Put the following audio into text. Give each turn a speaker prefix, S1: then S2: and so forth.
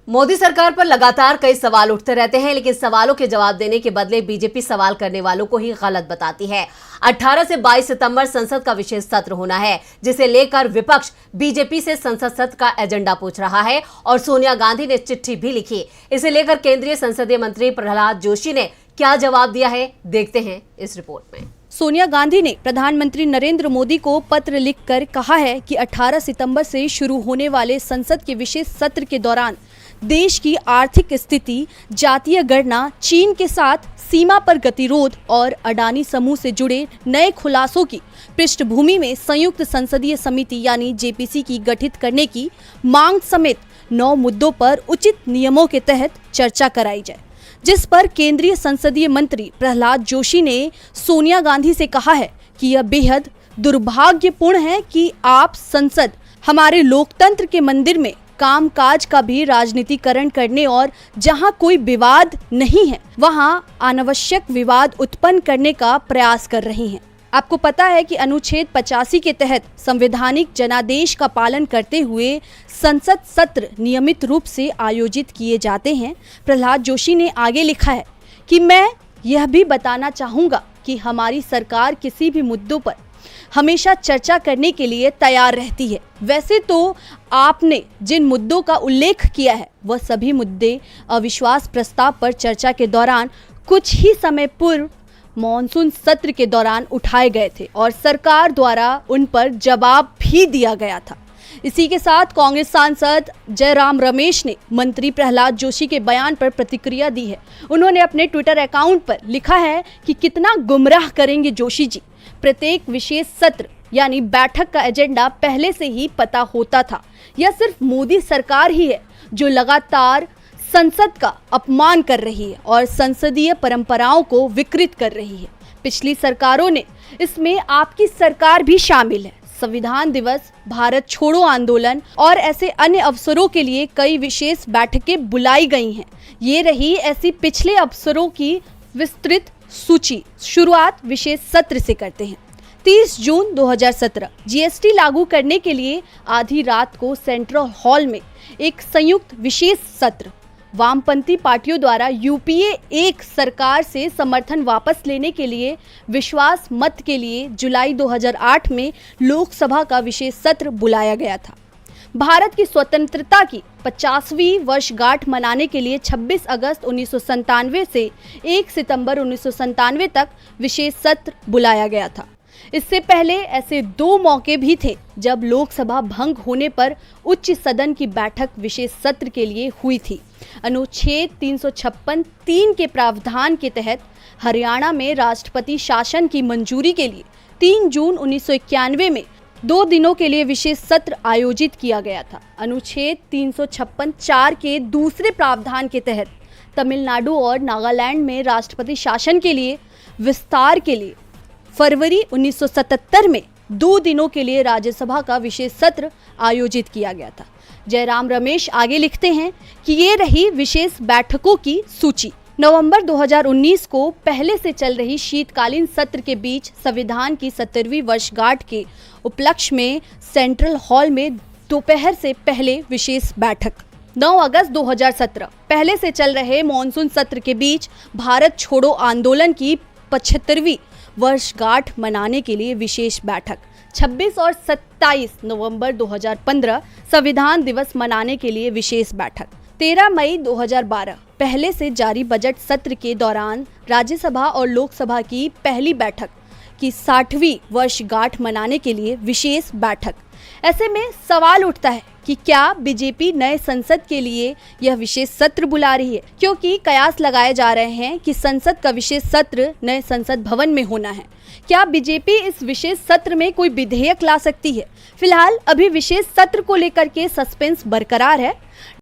S1: मोदी सरकार पर लगातार कई सवाल उठते रहते हैं, लेकिन सवालों के जवाब देने के बदले बीजेपी सवाल करने वालों को ही गलत बताती है। 18 से 22 सितंबर संसद का विशेष सत्र होना है, जिसे लेकर विपक्ष बीजेपी से संसद सत्र का एजेंडा पूछ रहा है और सोनिया गांधी ने चिट्ठी भी लिखी। इसे लेकर केंद्रीय संसदीय मंत्री प्रहलाद जोशी ने क्या जवाब दिया है, देखते हैं इस रिपोर्ट में।
S2: सोनिया गांधी ने प्रधानमंत्री नरेंद्र मोदी को पत्र लिखकर कहा है कि 18 सितंबर से शुरू होने वाले संसद के विशेष सत्र के दौरान देश की आर्थिक स्थिति, जातीय गणना, चीन के साथ सीमा पर गतिरोध और अडानी समूह से जुड़े नए खुलासों की पृष्ठभूमि में संयुक्त संसदीय समिति यानी जेपीसी की गठित करने की मांग समेत 9 मुद्दों पर उचित नियमों के तहत चर्चा कराई जाए, जिस पर केंद्रीय संसदीय मंत्री प्रहलाद जोशी ने सोनिया गांधी से कहा है कि यह बेहद दुर्भाग्यपूर्ण है कि आप संसद, हमारे लोकतंत्र के मंदिर में कामकाज का भी राजनीतिकरण करने और जहां कोई विवाद नहीं है वहां अनावश्यक विवाद उत्पन्न करने का प्रयास कर रही हैं। आपको पता है कि अनुच्छेद 85 के तहत संवैधानिक जनादेश का पालन करते हुए संसद सत्र नियमित रूप से आयोजित किए जाते हैं। प्रहलाद जोशी ने आगे लिखा है कि मैं यह भी बताना चाहूँगा कि हमारी सरकार किसी भी मुद्दों पर हमेशा चर्चा करने के लिए तैयार रहती है। वैसे तो आपने जिन मुद्दों का उल्लेख किया है वह सभी मुद्दे अविश्वास प्रस्ताव पर चर्चा के दौरान कुछ ही समय पूर्व मॉनसून सत्र के दौरान उठाए गए थे और सरकार द्वारा उन पर जवाब भी दिया गया था। इसी के साथ कांग्रेस सांसद जयराम रमेश ने मंत्री प्रहलाद जोशी के बयान पर प्रतिक्रिया दी है। उन्होंने अपने ट्विटर अकाउंट पर लिखा है कि कितना गुमराह करेंगे जोशी जी, प्रत्येक विशेष सत्र यानी बैठक का एजेंडा पहले से ही पता होता था। यह सिर्फ मोदी सरकार ही है जो लगातार संसद का अपमान कर रही है और संसदीय परंपराओं को विकृत कर रही है। पिछली सरकारों ने, इसमें आपकी सरकार भी शामिल है, संविधान दिवस, भारत छोड़ो आंदोलन और ऐसे अन्य अवसरों के लिए कई विशेष बैठकें बुलाई गई हैं। ये रही ऐसी पिछले अवसरों की विस्तृत सूची। शुरुआत विशेष सत्र से करते हैं। 30 जून 2017 जीएसटी लागू करने के लिए आधी रात को सेंट्रल हॉल में एक संयुक्त विशेष सत्र। वामपंथी पार्टियों द्वारा यूपीए एक सरकार से समर्थन वापस लेने के लिए विश्वास मत के लिए जुलाई 2008 में लोकसभा का विशेष सत्र बुलाया गया था। भारत की स्वतंत्रता की 50वीं वर्षगांठ मनाने के लिए 26 अगस्त 1997 से 1 सितंबर 1997 तक विशेष सत्र बुलाया गया था। इससे पहले ऐसे 2 मौके भी थे जब लोकसभा भंग होने पर उच्च सदन की बैठक विशेष सत्र के लिए हुई थी। अनुच्छेद 356(3) के प्रावधान के तहत हरियाणा में राष्ट्रपति शासन की मंजूरी के लिए 3 जून 1991 में 2 दिनों के लिए विशेष सत्र आयोजित किया गया था। अनुच्छेद 356(4) के दूसरे प्रावधान के तहत तमिलनाडु और नागालैंड में राष्ट्रपति शासन के लिए विस्तार के लिए फरवरी 1977 में 2 दिनों के लिए राज्यसभा का विशेष सत्र आयोजित किया गया था। जयराम रमेश आगे लिखते हैं कि ये रही विशेष बैठकों की सूची। नवंबर 2019 को पहले से चल रही शीतकालीन सत्र के बीच संविधान की 70वीं वर्षगांठ के उपलक्ष्य में सेंट्रल हॉल में दोपहर से पहले विशेष बैठक। 9 अगस्त 2017 पहले से चल रहे मॉनसून सत्र के बीच भारत छोड़ो आंदोलन की 75वीं वर्षगांठ मनाने के लिए विशेष बैठक। 26 और 27 नवंबर 2015 संविधान दिवस मनाने के लिए विशेष बैठक। 13 मई 2012 पहले से जारी बजट सत्र के दौरान राज्यसभा और लोकसभा की पहली बैठक की 60वीं वर्षगांठ मनाने के लिए विशेष बैठक। ऐसे में सवाल उठता है कि क्या बीजेपी नए संसद के लिए यह विशेष सत्र बुला रही है, क्योंकि कयास लगाए जा रहे हैं कि संसद का विशेष सत्र नए संसद भवन में होना है। क्या बीजेपी इस विशेष सत्र में कोई विधेयक ला सकती है? फिलहाल अभी विशेष सत्र को लेकर के सस्पेंस बरकरार है।